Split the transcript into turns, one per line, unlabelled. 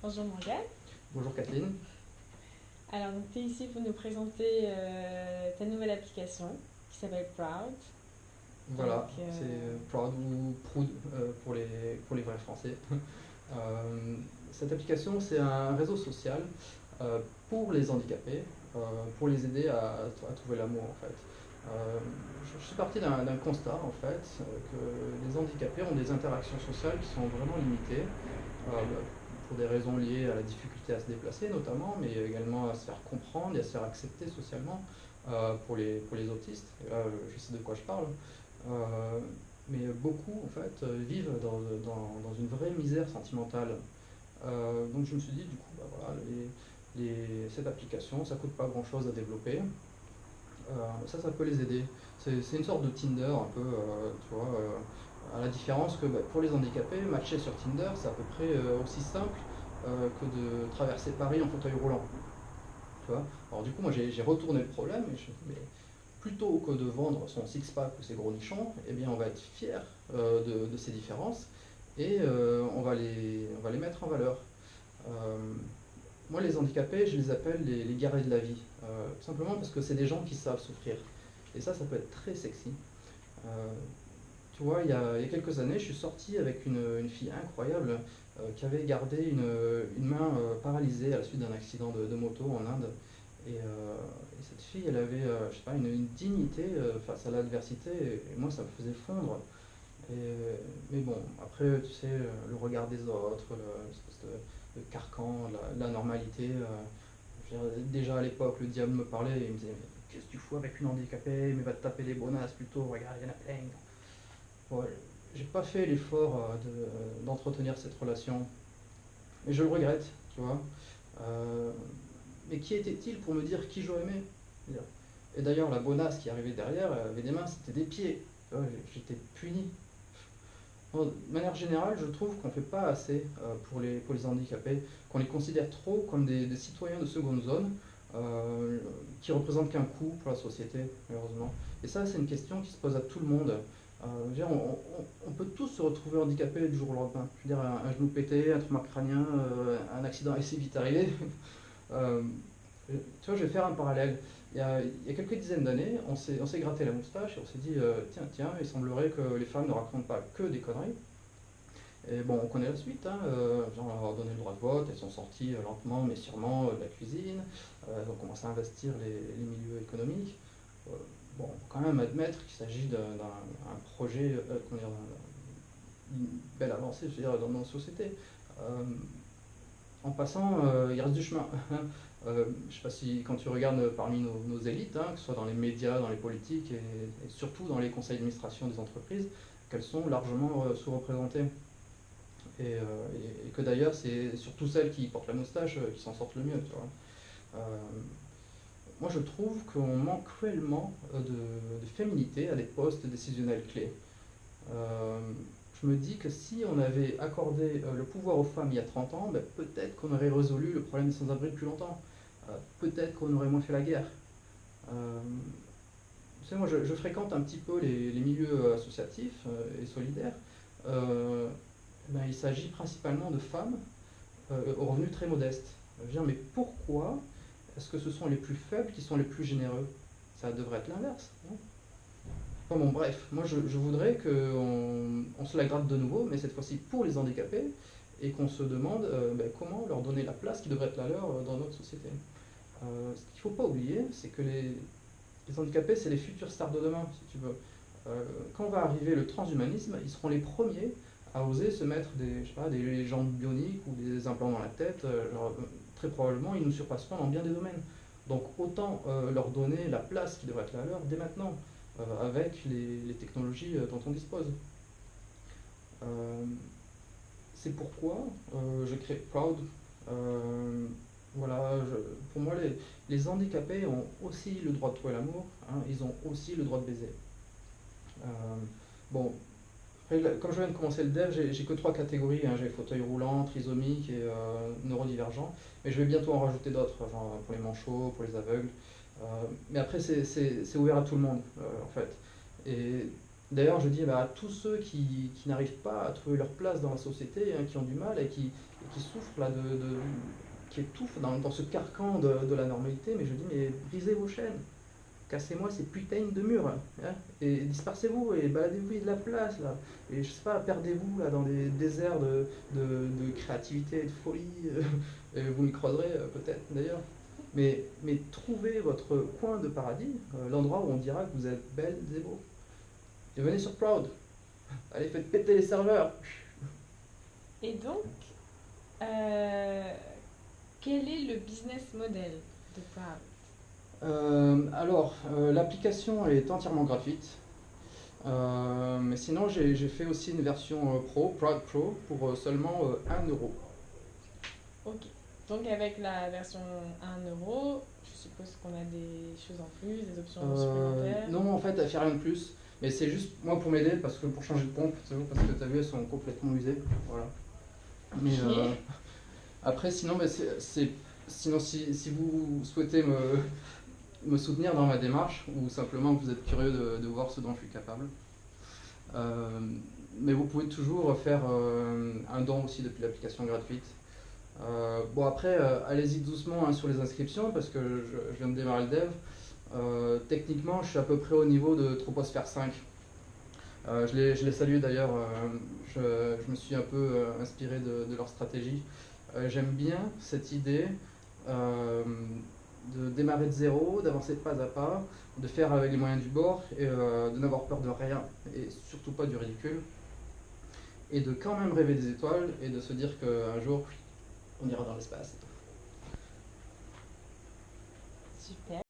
Bonjour Morgane.
Bonjour Kathleen.
Alors, tu es ici pour nous présenter ta nouvelle application qui s'appelle Proud. Donc,
Voilà, c'est Proud ou Proud pour les vrais Français. Euh, Cette application, c'est un réseau social euh, pour les handicapés, pour les aider à trouver l'amour en fait. Je suis parti d'un constat en fait, que les handicapés ont des interactions sociales qui sont vraiment limitées, pour des raisons liées à la difficulté à se déplacer notamment, mais également à se faire comprendre et à se faire accepter socialement, pour les autistes. Et là, je sais de quoi je parle. Euh, mais beaucoup en fait vivent dans une vraie misère sentimentale. Donc je me suis dit du coup, bah, voilà, cette application, ça coûte pas grand chose à développer. Ça peut les aider. C'est une sorte de Tinder un peu, tu vois, à la différence que bah, pour les handicapés, matcher sur Tinder, c'est à peu près aussi simple que de traverser Paris en fauteuil roulant. Tu vois. Alors du coup, moi j'ai retourné le problème et mais plutôt que de vendre son six-pack ou ses gros nichons, eh bien on va être fier de ces différences et on va les mettre en valeur. Euh, Moi, les handicapés, je les appelle les guerriers de la vie, tout simplement parce que c'est des gens qui savent souffrir. Et ça peut être très sexy. Euh, Tu vois, il y a quelques années, je suis sorti avec une fille incroyable qui avait gardé une main paralysée à la suite d'un accident de moto en Inde. Et cette fille, elle avait, je sais pas, une dignité face à l'adversité, et moi, ça me faisait fondre. Mais bon, après, tu sais, le regard des autres, l'espèce de carcan, la normalité. Je veux dire, déjà à l'époque, le diable me parlait et il me disait: mais qu'est-ce que tu fous avec une handicapée? Mais va te taper les bonasses plutôt, regarde, il y en a plein. Ouais, j'ai pas fait l'effort d'entretenir cette relation, mais je le regrette, tu vois. Euh, mais qui était-il pour me dire qui j'aurais aimé? Et d'ailleurs, la bonasse qui arrivait derrière, elle avait des mains, c'était des pieds. Tu vois, j'étais puni. Bon, de manière générale, je trouve qu'on ne fait pas assez pour les handicapés, qu'on les considère trop comme des citoyens de seconde zone, qui représentent qu'un coût pour la société, malheureusement. Et ça, c'est une question qui se pose à tout le monde. Je veux dire, on peut tous se retrouver handicapés du jour au lendemain. Je veux dire, un genou pété, un trauma crânien, un accident assez vite arrivé. Euh, tu vois, je vais faire un parallèle. Il y a quelques dizaines d'années, on s'est gratté la moustache et on s'est dit, tiens, tiens, il semblerait que les femmes ne racontent pas que des conneries. Et bon, on connaît la suite, hein, genre, on leur a donné le droit de vote, elles sont sorties lentement mais sûrement de la cuisine, elles ont commencé à investir les milieux économiques. Euh, bon, on peut quand même admettre qu'il s'agit d'un projet, comment dire, une belle avancée, je veux dire, dans nos sociétés. Euh, En passant, il reste du chemin. Je ne sais pas si quand tu regardes parmi nos élites, hein, que ce soit dans les médias, dans les politiques et surtout dans les conseils d'administration des entreprises, qu'elles sont largement sous-représentées. Et que d'ailleurs, c'est surtout celles qui portent la moustache qui s'en sortent le mieux. Tu vois. Euh, Moi, je trouve qu'on manque cruellement de féminité à des postes décisionnels clés. Euh, je me dis que si on avait accordé le pouvoir aux femmes il y a 30 ans, ben, peut-être qu'on aurait résolu le problème des sans-abri plus longtemps. Peut-être qu'on aurait moins fait la guerre. Euh, Tu sais, moi, je fréquente un petit peu les milieux associatifs et solidaires. Euh, Ben, il s'agit principalement de femmes aux revenus très modestes. Je veux dire, mais pourquoi est-ce que ce sont les plus faibles qui sont les plus généreux? Ça devrait être l'inverse, non? Enfin bon, bref, moi je voudrais qu'on se la gratte de nouveau, mais cette fois-ci pour les handicapés, et qu'on se demande ben, comment leur donner la place qui devrait être la leur dans notre société. Ce qu'il ne faut pas oublier, c'est que les handicapés, c'est les futures stars de demain, si tu veux. Quand va arriver le transhumanisme, ils seront les premiers à oser se mettre je sais pas, des jambes bioniques ou des implants dans la tête. Très probablement, ils nous surpasseront dans bien des domaines. Donc autant leur donner la place qui devrait être la leur dès maintenant, avec les technologies dont on dispose. Euh, c'est pourquoi je crée Proud. Euh, voilà, pour moi, les handicapés ont aussi le droit de trouver l'amour, hein, ils ont aussi le droit de baiser. Euh, bon, après, comme je viens de commencer le dev, j'ai que trois catégories, hein. J'ai fauteuil roulant, trisomique et neurodivergent. Mais je vais bientôt en rajouter d'autres, genre pour les manchots, pour les aveugles. Mais après, c'est ouvert à tout le monde, en fait. Et D'ailleurs, je dis à tous ceux qui n'arrivent pas à trouver leur place dans la société, hein, qui ont du mal et qui souffrent là, qui étouffent dans ce carcan de la normalité, mais je dis, mais brisez vos chaînes, cassez-moi ces putains de murs, hein, et dispersez-vous et baladez-vous de la place là. Et je sais pas, perdez-vous là dans des déserts de créativité et de folie. Et vous me croiserez peut-être d'ailleurs. Mais trouvez votre coin de paradis, l'endroit où on dira que vous êtes belles et beaux. Et venez sur Proud. Allez, faites péter les serveurs.
Et donc, euh, quel est le business model de Proud?
L'application est entièrement gratuite. Mais sinon, j'ai fait aussi une version pro, Proud Pro, pour seulement 1 euro.
Ok. Donc avec la version 1 euro, je suppose qu'on a des choses en plus, des options supplémentaires.
Non, en fait, elle fait rien de plus. Mais c'est juste moi pour m'aider, parce que pour changer de pompe, parce que t'as vu, elles sont complètement usées. Voilà. Mais
Ok.
après, sinon, sinon si vous souhaitez me soutenir dans ma démarche, ou simplement que vous êtes curieux de voir ce dont je suis capable, euh, mais vous pouvez toujours faire un don aussi depuis l'application gratuite. Bon après, allez-y doucement hein, sur les inscriptions parce que je viens de démarrer le dev. Techniquement, je suis à peu près au niveau de Troposphere 5. Je les salue d'ailleurs, je me suis un peu inspiré de leur stratégie. J'aime bien cette idée de démarrer de zéro, d'avancer pas à pas, de faire avec les moyens du bord et de n'avoir peur de rien et surtout pas du ridicule. Et de quand même rêver des étoiles et de se dire qu'un jour on ira dans l'espace.
Super.